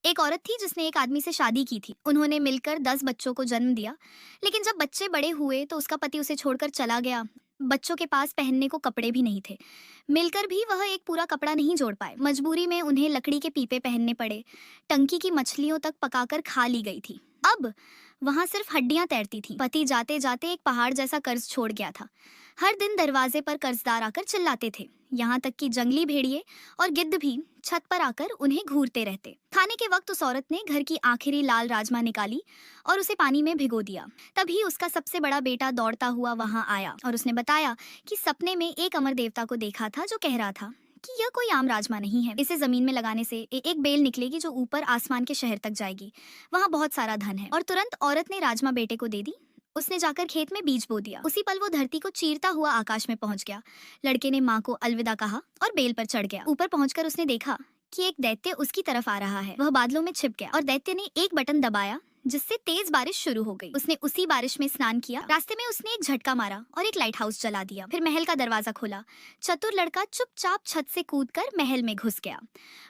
एक औरत थी जिसने एक आदमी से शादी की थी। उन्होंने मिलकर 10 बच्चों को जन्म दिया। लेकिन जब बच्चे बड़े हुए तो उसका पति उसे छोड़कर चला गया। बच्चों के पास पहनने को कपड़े भी नहीं थे। मिलकर भी वह एक पूरा कपड़ा नहीं जोड़ पाए। मजबूरी में उन्हें लकड़ी के पीपे पहनने पड़े। टंकी की मछलियों तक पकाकर खा ली गई थी। अब वहां सिर्फ हड्डियां तैरती थीं। पति जाते जाते एक पहाड़ जैसा कर्ज छोड़ गया था। हर दिन दरवाजे पर कर्जदार आकर चिल्लाते थे। यहाँ तक कि जंगली भेड़िए और गिद्ध भी छत पर आकर उन्हें घूरते रहते। खाने के वक्त उस औरत ने घर की आखिरी लाल राजमा निकाली और उसे पानी में भिगो दिया। तभी उसका सबसे बड़ा बेटा दौड़ता हुआ वहां आया और उसने बताया कि सपने में एक अमर देवता को देखा था जो कह रहा था कि यह कोई आम राजमा नहीं है। इसे जमीन में लगाने से एक बेल निकलेगी जो ऊपर आसमान के शहर तक जाएगी। वहाँ बहुत सारा धन है। और तुरंत औरत ने राजमा बेटे को दे दी। उसने जाकर खेत में बीज बो दिया। उसी पल वो धरती को चीरता हुआ आकाश में पहुंच गया। लड़के ने माँ को अलविदा कहा और बेल पर चढ़ गया। ऊपर पहुंचकर उसने देखा कि एक दैत्य उसकी तरफ आ रहा है। वह बादलों में छिप गया और दैत्य ने एक बटन दबाया जिससे तेज बारिश शुरू हो गई। उसने उसी बारिश में स्नान किया। रास्ते में उसने एक झटका मारा और एक लाइट हाउस जला दिया। फिर महल का दरवाजा खोला। चतुर लड़का चुपचाप छत से कूदकर महल में घुस गया।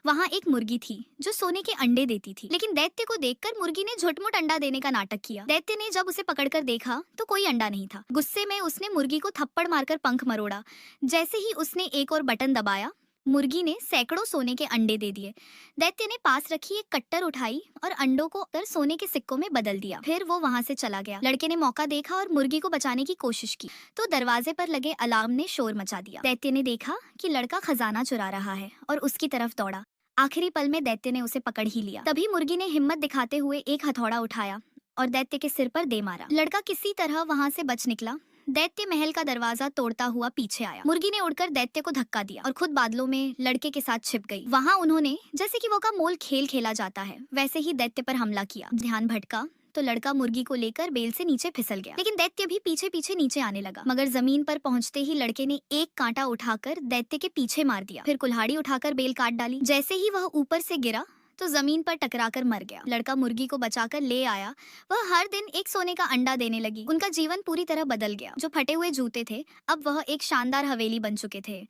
वहाँ एक मुर्गी थी जो सोने के अंडे देती थी। लेकिन दैत्य को देखकर मुर्गी ने झुटमुट अंडा देने का नाटक किया। दैत्य ने जब उसे पकड़कर देखा तो कोई अंडा नहीं था। गुस्से में उसने मुर्गी को थप्पड़ मारकर पंख मरोड़ा। जैसे ही उसने एक और बटन दबाया, मुर्गी ने सैकड़ों सोने के अंडे दे दिए। दैत्य ने पास रखी एक कट्टर उठाई और अंडों को कर सोने के सिक्कों में बदल दिया। फिर वो वहां से चला गया। लड़के ने मौका देखा और मुर्गी को बचाने की कोशिश की तो दरवाजे पर लगे अलार्म ने शोर मचा दिया। दैत्य ने देखा कि लड़का खजाना चुरा रहा है और उसकी तरफ दौड़ा। आखिरी पल में दैत्य ने उसे पकड़ ही लिया। तभी मुर्गी ने हिम्मत दिखाते हुए एक हथौड़ा उठाया और दैत्य के सिर पर दे मारा। लड़का किसी तरह वहां से बच निकला। दैत्य महल का दरवाजा तोड़ता हुआ पीछे आया। मुर्गी ने उड़कर दैत्य को धक्का दिया और खुद बादलों में लड़के के साथ छिप गई। वहां उन्होंने जैसे कि वो का मोल खेल खेला जाता है वैसे ही दैत्य पर हमला किया। ध्यान भटका तो लड़का मुर्गी को लेकर बेल से नीचे फिसल गया। लेकिन दैत्य भी पीछे पीछे नीचे आने लगा। मगर जमीन पर पहुंचते ही लड़के ने एक कांटा उठाकर दैत्य के पीछे मार दिया। फिर कुल्हाड़ी उठाकर बेल काट डाली। जैसे ही वह ऊपर से गिरा तो जमीन पर टकराकर मर गया। लड़का मुर्गी को बचाकर ले आया। वह हर दिन एक सोने का अंडा देने लगी। उनका जीवन पूरी तरह बदल गया। जो फटे हुए जूते थे अब वह एक शानदार हवेली बन चुके थे।